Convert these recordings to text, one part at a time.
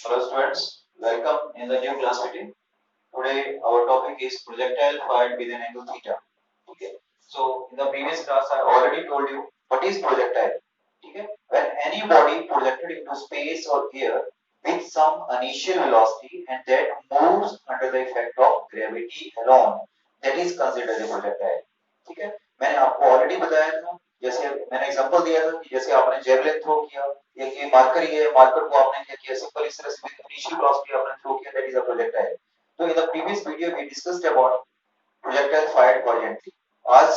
Hello students, welcome in the new class meeting. Today our topic is projectile fired with an angle theta. Okay. So in the previous class I already told you what is projectile. Okay. When any body projected into space or air with some initial velocity and that moves under the effect of gravity alone, that is considered a projectile. ठीक है, मैंने आपको already बताया था, जैसे मैंने example दिया था कि जैसे आपने जेवलिन थ्रो किया, ये मार्कर ही है, मार्कर को आपने क्या किया, सिंपल इस तरह से विद इनिशियल वेलोसिटी आपने थ्रो किया, दैट इज अ प्रोजेक्टाइल. तो in the previous video we discussed about projectile fired horizontally. आज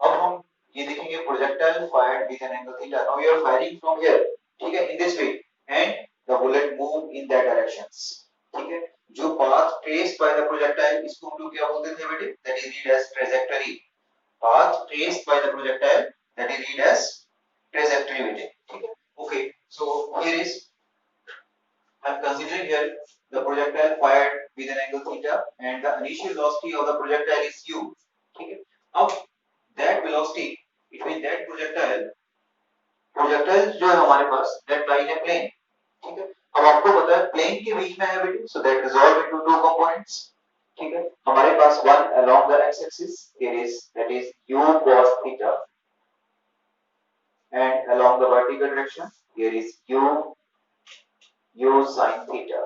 अब हम ये देखेंगे projectile fired with an angle theta. Now you are firing from here, ठीक है, in this way and the bullet move in that directions. ठीक है, जो path traced by the projectile इसको हम लोग क्या बोलते थे बेटे, that is read as trajectory. Path traced by the projectile, that is read as trajectory weighting. Okay. Okay. So here is I'm considering here the projectile fired with an angle theta and the initial velocity of the projectile is u. Okay. Now that velocity between that projectile जो है हमारे पास that lie in a plane. ठीक है. अब आपको पता है plane के बीच में है बेटे, so that resolve into two components. ठीक है, हमारे पास one along the x axis here is that is u cos theta and along the vertical direction here is u sin theta.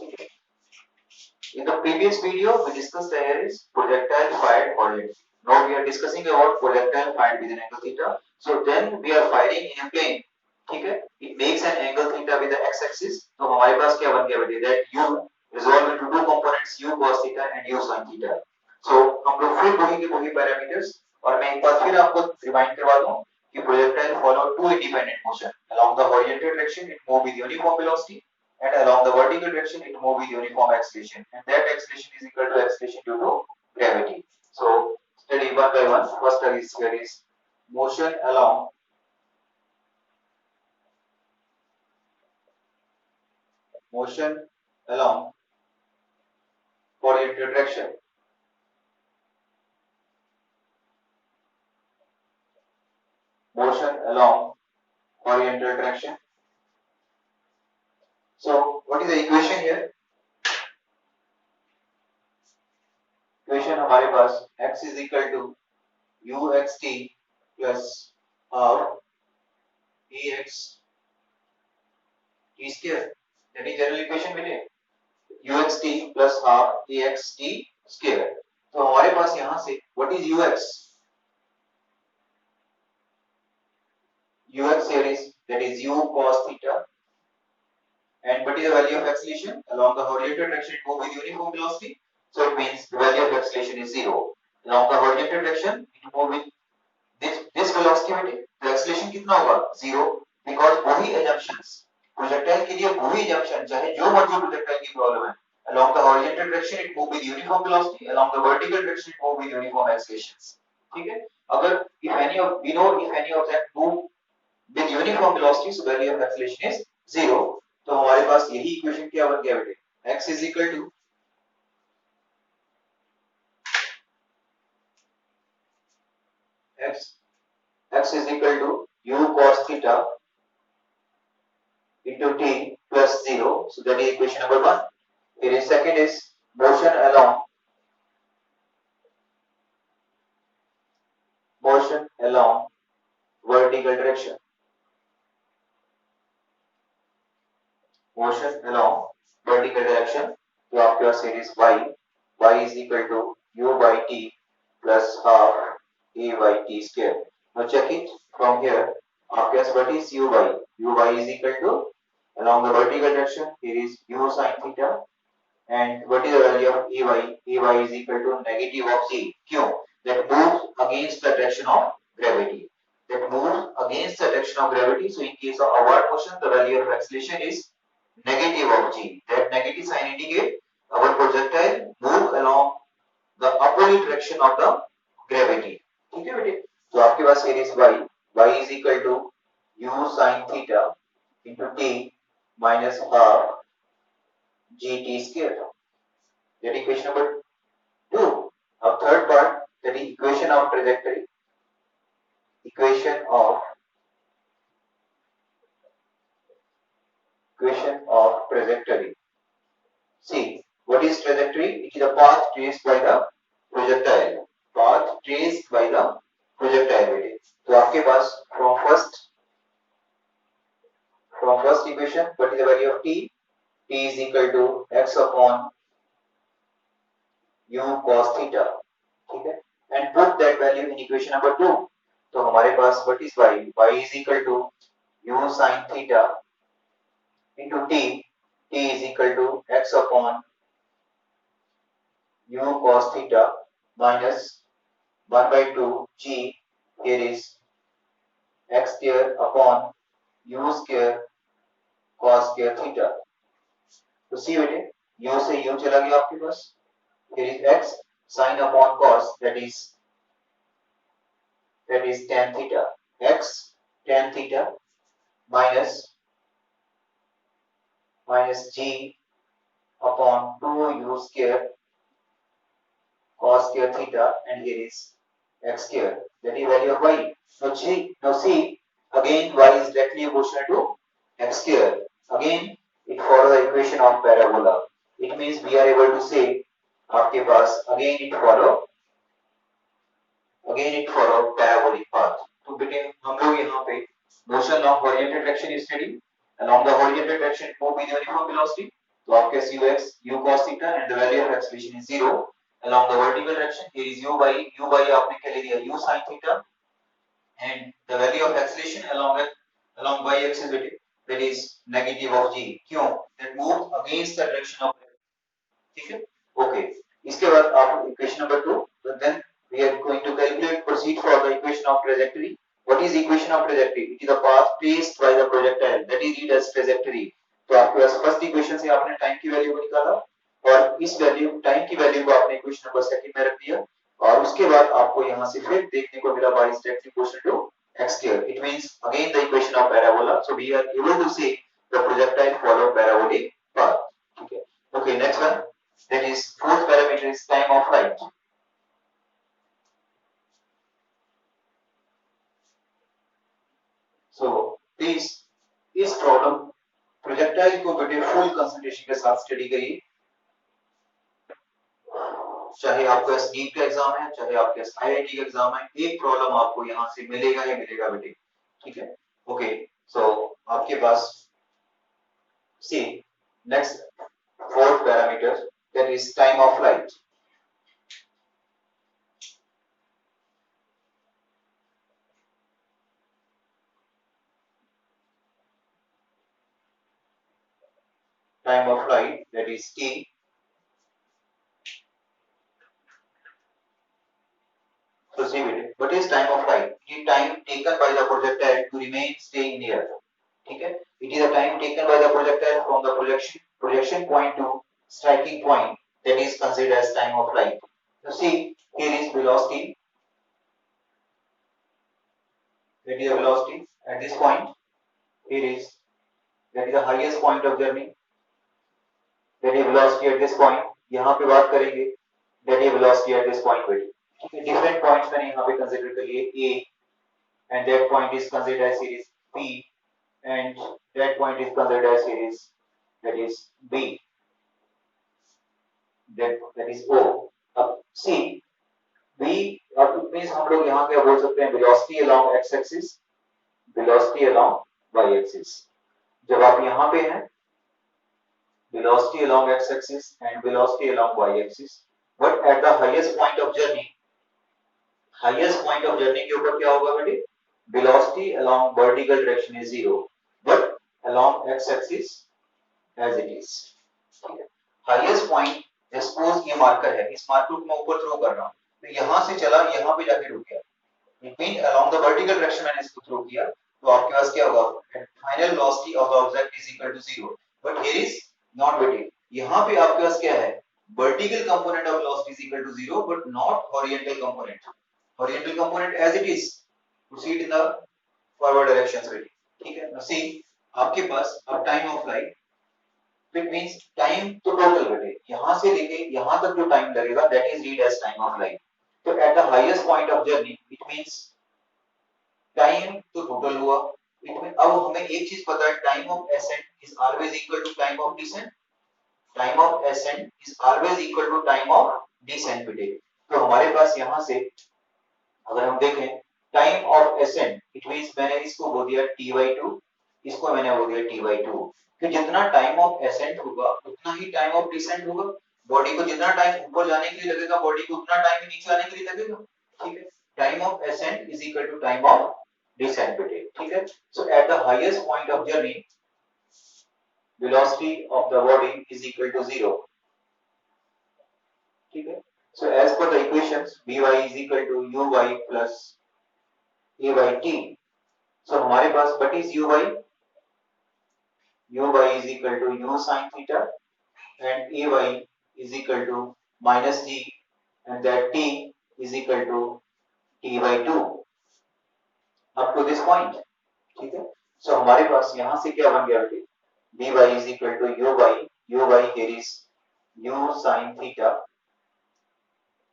Okay. In the previous video we discussed here is projectile fired horizontally. Now we are discussing about projectile fired with an angle theta. So then we are firing in a plane. ठीक है, it makes an angle theta with the x axis. तो हमारे पास क्या बन गया बेटे, that u resolve into two components u cos theta and u sin theta. So हम लोग फिर वही के वही पैरामीटर्स, और मैं एक बार फिर आपको रिमाइंड करवा दूं कि projectile follow two independent motion. Along the horizontal direction it move with uniform velocity and along the vertical direction it move with uniform acceleration, and that acceleration is equal to acceleration due to gravity. So study one by one. First study here is motion along horizontal direction. Motion along horizontal direction. So what is the equation here? Equation हमारे पास x is equal to uxt plus half ax t square. That is general equation मिले, uxt plus half axt square. तो हमारे पास यहाँ से what is ux? Ux here is that is u cos theta, and what is the value of acceleration? Along the horizontal direction it move with uniform velocity, so it means the value of acceleration is 0. Along the horizontal direction it move with this velocity, the acceleration कितना होगा? 0, because वही assumptions projectile के लिए वही assumption, चाहे जो मर्जी projectile की प्रॉब्लम है, along the horizontal direction it move with uniform velocity, along the vertical direction it move with uniform accelerations. ठीक है, अगर if any of we know if any of that move with uniform velocity, so value of acceleration is 0. तो हमारे पास यही equation क्या बन गया बेटे, x is equal to x is equal to u cos theta into t plus 0. So that is equation number 1. Here is second is motion along vertical direction. Motion along vertical direction. तो आपके पास here is y is equal to u by t plus half a by t square. Now check it from here. आपके पास what is uy is equal to along the vertical direction here is u sin theta, and what is the value of ay is equal to negative of c. क्यों? That moves against the direction of gravity. So in case of upward motion the value of acceleration is negative of g. That negative sign indicate our projectile move along the opposite direction of the gravity. ठीक है बेटे, तो आपके पास here is y is equal to u sin theta into t minus half gt square. That equation number 2. Now third part, that is equation of trajectory. equation of trajectory. See, what is trajectory? It is the path traced by the projectile. Path traced by the projectile. तो आपके पास from first equation, what is the value of t? T is equal to x upon u cos theta. ठीक है? And put that value in equation number 2. तो हमारे पास what is y? Y is equal to u sin theta into t. T is equal to x upon u cos theta minus 1 by 2 g. Here is x square upon u square cos square theta. तो सी बेटे u से u चला गया आपके पास. Here is x sin upon cos, that is tan theta. X tan theta minus g upon 2u square cos square theta, and here is x square, that is value of y. Now see, again y is directly proportional to x square. Again it follows the equation of parabola. It means we are able to say आपके पास again it follow parabolic path. तो बेटे हम लोग यहाँ पे motion of horizontal direction is study. Along the horizontal direction move with uniform velocity. तो आपके ux u cos theta and the value of acceleration is 0. Along the vertical direction here is u by आपने क्या ले लिया u sin theta, and the value of acceleration along y axis that is negative of g. क्यों? That moves against the direction of, ठीक है? Okay. इसके बाद आप equation number 2, then we are going to proceed for the equation of trajectory. What is equation of trajectory? It is the path traced by the projectile, that is read as trajectory. तो आपके पास first equation से आपने time की value को निकाला और इस time की वैल्यू को आपने इक्वेशन नंबर सेकंड में रख दिया, और उसके बाद आपको यहाँ से फिर देखने को मिला y is directly proportional to x square. It means again the equation of parabola. So we are able to say the projectile follow parabolic path. Okay, next one. That is fourth parameter is time of flight. So please इस problem projectile को बेटे full concentration के साथ study करिए. चाहे आपका NEET का exam है, चाहे आपके आईआईटी का एग्जाम है, एक प्रॉब्लम आपको यहाँ से मिलेगा ही मिलेगा बेटे. ठीक है? ओके, सो आपके पास सी next fourth parameter, that is time of flight. Time of flight, that is t. So see it. What is time of flight? It is time taken by the projectile to remain stay in air. ठीक है? It is the time taken by the projectile from the projection point to striking point, that is considered as time of flight. So see, here is velocity. That is the velocity at this point. Here is that is the highest point of journey. That is velocity at this point. यहाँ पे बात करेंगे that is velocity at this point बेटे. Different points मैंने यहाँ पे consider कर लिए A, and that point is considered as series P, and that point is considered as series that is B. That is O. अब C, B, अब means हम लोग यहाँ क्या बोल सकते हैं, velocity along x axis, velocity along y axis. जब आप यहाँ पे हैं, velocity along x axis and velocity along y axis, but at the highest point of journey के ऊपर क्या होगा बेटे, velocity along vertical direction is 0, but along x axis as it is. ठीक है? Highest point, suppose ये marker है, इस मार्कर को मैं ऊपर थ्रो कर रहा हूँ, तो यहाँ से चला, यहाँ पे जाके रुक गया. It means along the vertical direction मैंने इसको थ्रो किया, तो आपके पास क्या होगा, final velocity of the object is equal to 0. But here is not बेटे, यहाँ पे आपके पास क्या है, vertical component of velocity is equal to 0, but not horizontal component. Horizontal component as it is proceed in the forward directions बेटे. ठीक है? Now see, आपके पास अब time of flight, it means time तो total बेटे, यहाँ से लेके यहाँ तक जो time लगेगा, that is read as time of flight. तो at the highest point of journey, it means time तो total हुआ, अब हमें एक चीज पता है, time of ascent is always equal to time of descent, time of ascent is always equal to time of descent बेटे। तो हमारे पास यहां से अगर हम देखें time of ascent, it means मैंने इसको बोल दिया t/2, इसको मैंने बोल दिया t/2, कि जितना टाइम ऑफ एसेंट होगा उतना ही टाइम ऑफ डिसेंट होगा। बॉडी को जितना टाइम ऊपर जाने के लिए लगेगा, बॉडी को उतना टाइम नीचे आने के लिए लगेगा, ठीक है। Time of ascent is equal to time of descent बेटे, ठीक है। So at the highest point of journey velocity of the body is equal to 0, ठीक है। so as per the equations by is equal to uy plus a by t, so हमारे पास what is uy is equal to u sin theta and ay is equal to minus g and that t is equal to t/2 up to this point, ठीक है। so हमारे पास यहां से क्या बन गया बेटे, by is equal to uy here is u sin theta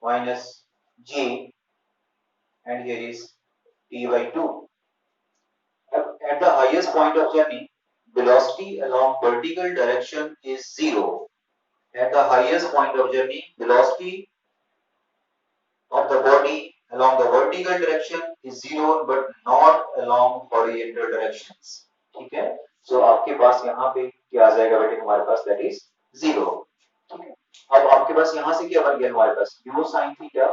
minus g and here is t/2. At the highest point of journey, velocity along vertical direction is 0. At the highest point of journey, velocity of the body along the vertical direction is 0 but not along horizontal directions, ठीक है। so आपके पास यहाँ पे क्या आ जाएगा बेटे, हमारे पास that is 0, ठीक है। अब आपके पास यहाँ से क्या बन गया, हमारे पास u sin theta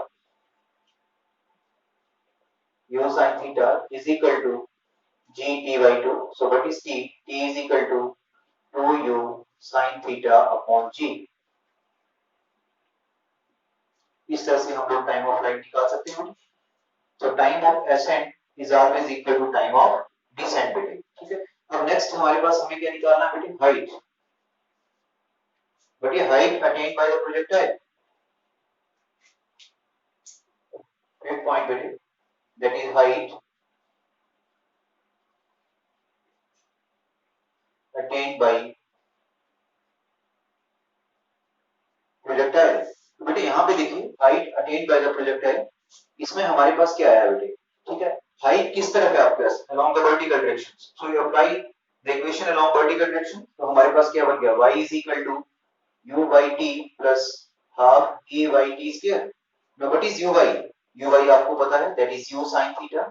is equal to g t/2. so what is t? T is equal to 2u sin theta upon g. इस तरह से हम लोग टाइम ऑफ फ्लाइट निकाल सकते हैं। तो time of ascent is always equal to time of descent बेटे, ठीक है। अब नेक्स्ट हमारे पास हमें क्या निकालना है बेटे, हाइट। बट ये height attained by the projectile, fifth point बेटे, that is height attained by projectile. तो बेटे यहाँ पे देखिए height attained by the projectile, इसमें हमारे पास क्या आया बेटे, ठीक है। हाइट किस तरफ है आपके पास, along the vertical direction, so you apply the equation along vertical direction, तो हमारे पास क्या बन गया, y is equal to u by t plus half a by t square. now what is uy? uy आपको पता है, that is u sin theta,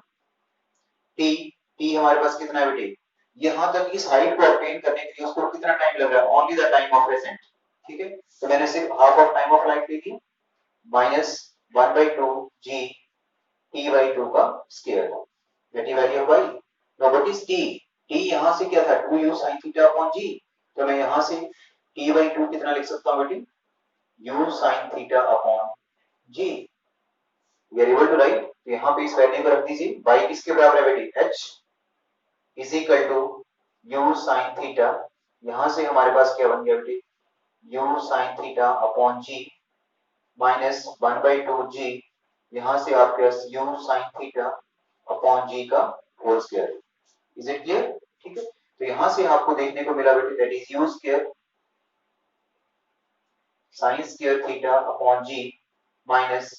t हमारे पास कितना है बेटे, यहाँ तक इस हाइट को ऑब्टेन करने के लिए उसको कितना टाइम लग रहा है, only the time of accent, ठीक है। तो मैंने सिर्फ half of time of light ले ली माइनस 1/2 g t/2 का square, that is value of y। Now what is t? t यहां से क्या था, 2u sin theta upon g, तो मैं यहां से t/2 कितना लिख सकता हूं बेटे, u sin theta upon g। We are able to write, तो यहां पे इस वैल्यू को रख दीजिए, y किसके बराबर है बेटे, h is equal to u sin theta, यहां से हमारे पास क्या बन गया बेटे, u sin theta upon g minus 1/2 g, यहां से आपके पास u sin theta upon g का whole square. Is it clear, ठीक है। तो यहां से आपको देखने को मिला बेटे, that is u square sin square theta upon g minus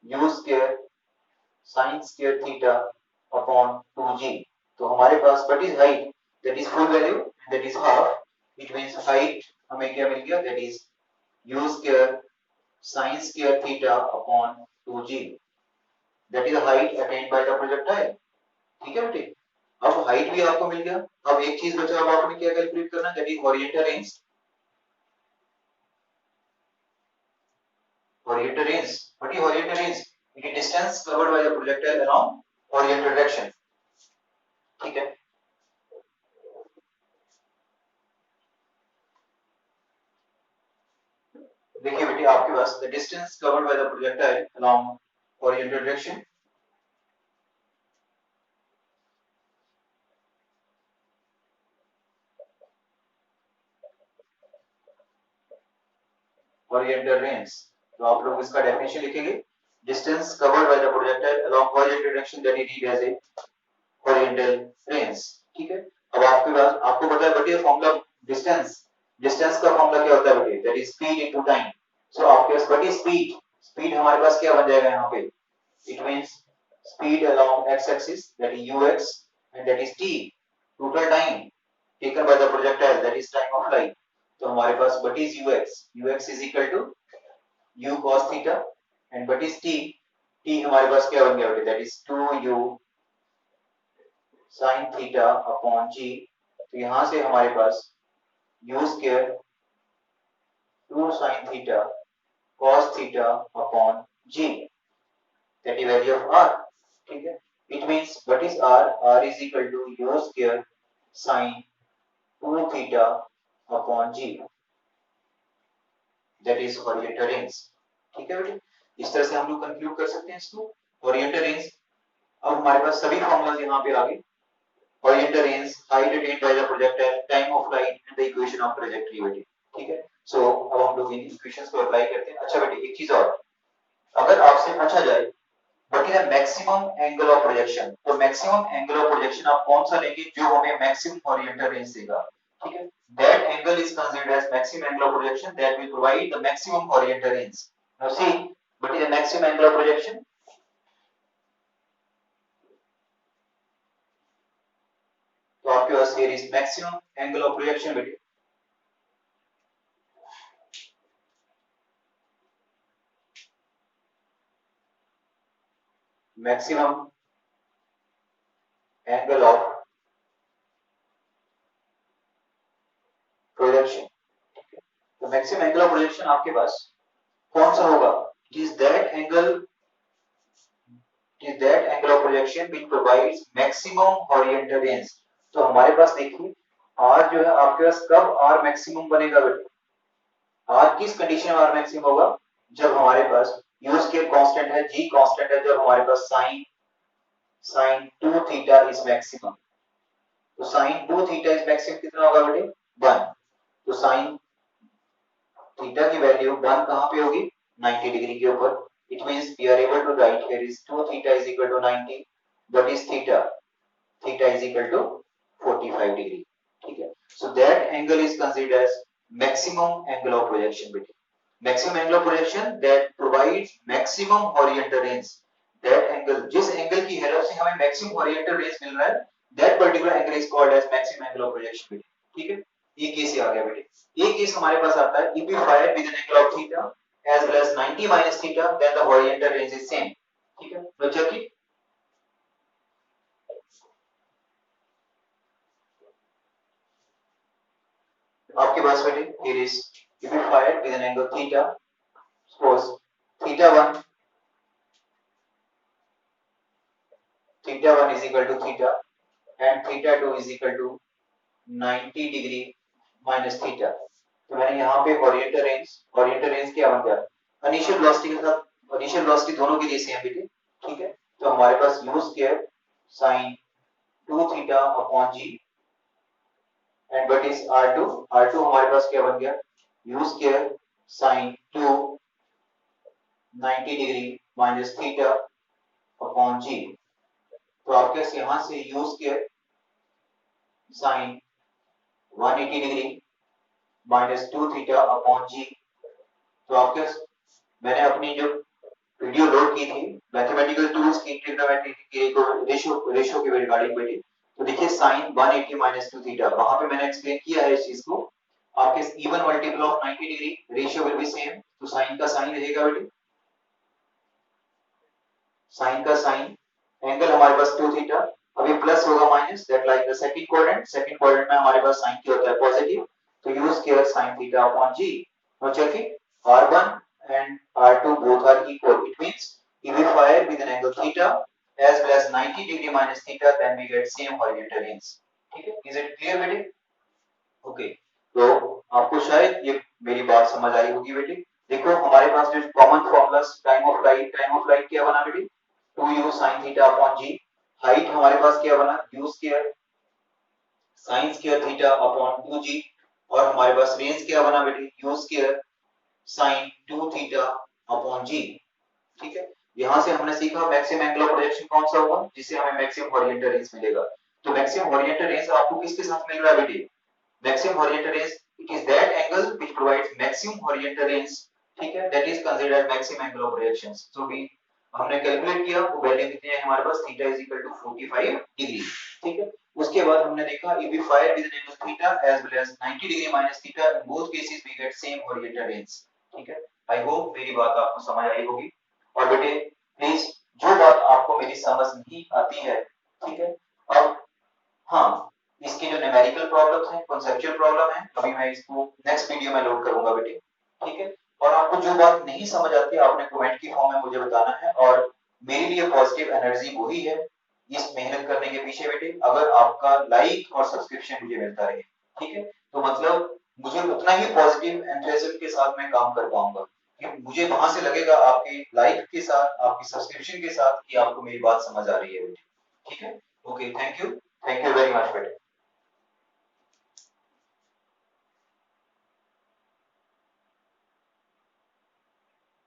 u square sin square theta upon 2g। तो हमारे पास what is height, that is full value, that is half, it means height हमें क्या मिल गया, that is u square sin square theta upon 2g, that is the height attained by the projectile, ठीक है बेटे। अब हाइट भी आपको मिल गया, अब एक चीज बचा, अब आपने क्या कैलकुलेट करना है, that is horizontal range. Horizontal range, what is horizontal range, it is distance covered by the projectile along horizontal direction, ठीक है। देखिए बेटे आपके पास the distance covered by the projectile along horizontal direction, horizontal range, तो आप लोग इसका डेफिनेशन लिखेंगे, distance covered by the projectile along horizontal direction that is read as a horizontal range, ठीक है। अब आपके पास आपको पता है बेटे फॉर्मूला डिस्टेंस, डिस्टेंस का फॉर्मूला क्या होता है बेटे, that is speed into time. So आपके पास बेटे स्पीड, स्पीड हमारे पास क्या बन जाएगा यहाँ पे, it means speed along x axis that is ux and that is t, total time taken by the projectile that is time of flight. तो हमारे पास what is ux is equal to u cos theta and what is t हमारे पास क्या बन गया बेटे that is 2u sin theta upon g। तो यहां से हमारे पास u square 2 sin theta cos theta upon g that is value of r। ठीक है, it means what is r is equal to u square sin 2 theta upon g that is horizontal range। ठीक है बेटे, इस तरह से हम लोग कंक्लूड कर सकते हैं इसको horizontal range। अब हमारे पास सभी फॉर्मूलाज यहाँ पे आ गए, horizontal range, height attained by the projectile, time of flight and the equation of trajectory बेटे। ठीक है, सो अब हम लोग इन इक्वेशंस को अप्लाई करते हैं। अच्छा बेटे एक चीज और, अगर आपसे पूछा जाए what is the maximum angle of projection, तो मैक्सिमम एंगल ऑफ प्रोजेक्शन आप कौन सा लेंगे जो हमें मैक्सिमम होरिजेंटल रेंज देगा। ठीक है, that angle is considered as maximum angle of projection that will provide the maximum horizontal range. Now see what is the maximum angle of projection. तो आपके पास here is maximum angle of projection बेटे, maximum angle of projection. तो maximum angle of projection आपके पास कौन सा होगा, it is that angle of projection which provides maximum horizontal range. तो हमारे पास देखिए r जो है आपके पास कब r मैक्सिमम बनेगा बेटे, r किस कंडीशन में r मैक्सिमम होगा, जब हमारे पास u स्क्वायर कांस्टेंट है, g कांस्टेंट है, जब हमारे पास sin 2 थीटा इज मैक्सिमम। तो sin 2 थीटा इज मैक्सिमम कितना होगा बेटे 1। तो sin थीटा की वैल्यू 1 कहां पे होगी 90 डिग्री के ऊपर। It means we are able to write here is 2 theta is equal to 90, what is theta is equal to 45 degree. ठीक है, so that angle is considered as maximum angle of projection बेटे, maximum angle of projection that provides maximum horizontal range. That angle, जिस angle की help से हमें maximum horizontal range मिल रहा है, that particular angle is called as maximum angle of projection बेटे। ठीक है, ये केस आ गया बेटे। ये केस हमारे पास आता है if we fire with an angle of theta as well as 90 minus theta then the horizontal range is same। ठीक है, तो चलिए आपके पास बेटे here is if we fire with an angle theta, suppose theta 1 is equal to theta and theta 2 is equal to 90 degree minus theta. तो मैंने यहाँ पे ओरिएंटेड रेंज क्या बन गया इनिशियल वेलोसिटी के साथ, इनिशियल वेलोसिटी दोनों के लिए सेम बेटे। ठीक है, तो हमारे पास u square sin 2 theta upon g and what is r2 हमारे पास क्या बन गया u square sin 2 90 degree minus theta upon g। तो आपके पास यहाँ से u square sin 180 degree minus 2 theta upon g. तो आपके मैंने अपनी जो वीडियो लोड की थी मैथमेटिकल टूल्स की ट्रिग्नोमेट्री की रेशियो के रिगार्डिंग बेटी, तो देखिए sin 180 माइनस 2 थीटा, वहां पे मैंने एक्सप्लेन किया है इस चीज को। आपके even multiple of 90 degree ratio will be same, तो साइन का साइन रहेगा बेटी, साइन का साइन, एंगल हमारे पास 2 थीटा, अभी प्लस होगा minus that like the second quadrant में हमारे पास साइन क्या होता है पॉजिटिव, तो use square sin theta upon g। now check it, r1 and r2 both are equal, it means if we fire with an angle theta as well as 90 degree minus theta then we get same horizontal range। ठीक है, is it clear बेटे? Okay, तो आपको शायद ये मेरी बात समझ आई होगी बेटे। देखो हमारे पास जो common formulas time of flight क्या बना बेटे 2u sin theta upon g, height हमारे पास क्या बना u square sin square theta upon 2g, और हमारे पास रेंज क्या बना बेटे u square sin 2 theta upon g। ठीक है, यहां से हमने सीखा मैक्सिमम एंगल ऑफ प्रोजेक्शन कौन सा होगा जिससे हमें मैक्सिमम होरिजेंटल रेंज मिलेगा। तो मैक्सिमम होरिजेंटल रेंज आपको किसके साथ मिल रहा है बेटे, maximum horizontal range, it is that angle which provides maximum horizontal range। ठीक है, that is considered maximum angle of projections। so we हमने कैलकुलेट किया वो वैल्यू कितनी है हमारे पास theta is equal to 45 degree. ठीक है, उसके बाद हमने देखा if we fire with an angle theta as well as 90 degree minus theta in both cases we get same oriented range. ठीक है, आई होप मेरी बात आपको समझ आई होगी। और बेटे प्लीज जो बात आपको मेरी समझ नहीं आती है, ठीक है, अब हाँ, इसके जो न्यूमेरिकल प्रॉब्लम्स हैं, कॉन्सेप्चुअल प्रॉब्लम है, अभी मैं इसको नेक्स्ट वीडियो में लोड करूंगा बेटे, ठीक है। और आपको जो बात नहीं समझ आती आपने कमेंट की फॉर्म में मुझे बताना है, और मेरे लिए पॉजिटिव एनर्जी वही है इस मेहनत करने के पीछे बेटे, अगर आपका लाइक और सब्सक्रिप्शन मुझे मिलता रहे, ठीक है, तो मतलब मुझे उतना ही पॉजिटिव एंथुसियाज्म के साथ मैं काम कर पाऊंगा, कि मुझे वहां से लगेगा आपके लाइक के साथ, आपकी सब्सक्रिप्शन के साथ कि आपको मेरी बात समझ आ रही है बेटे, ठीक है। Okay, thank you very much बेटे।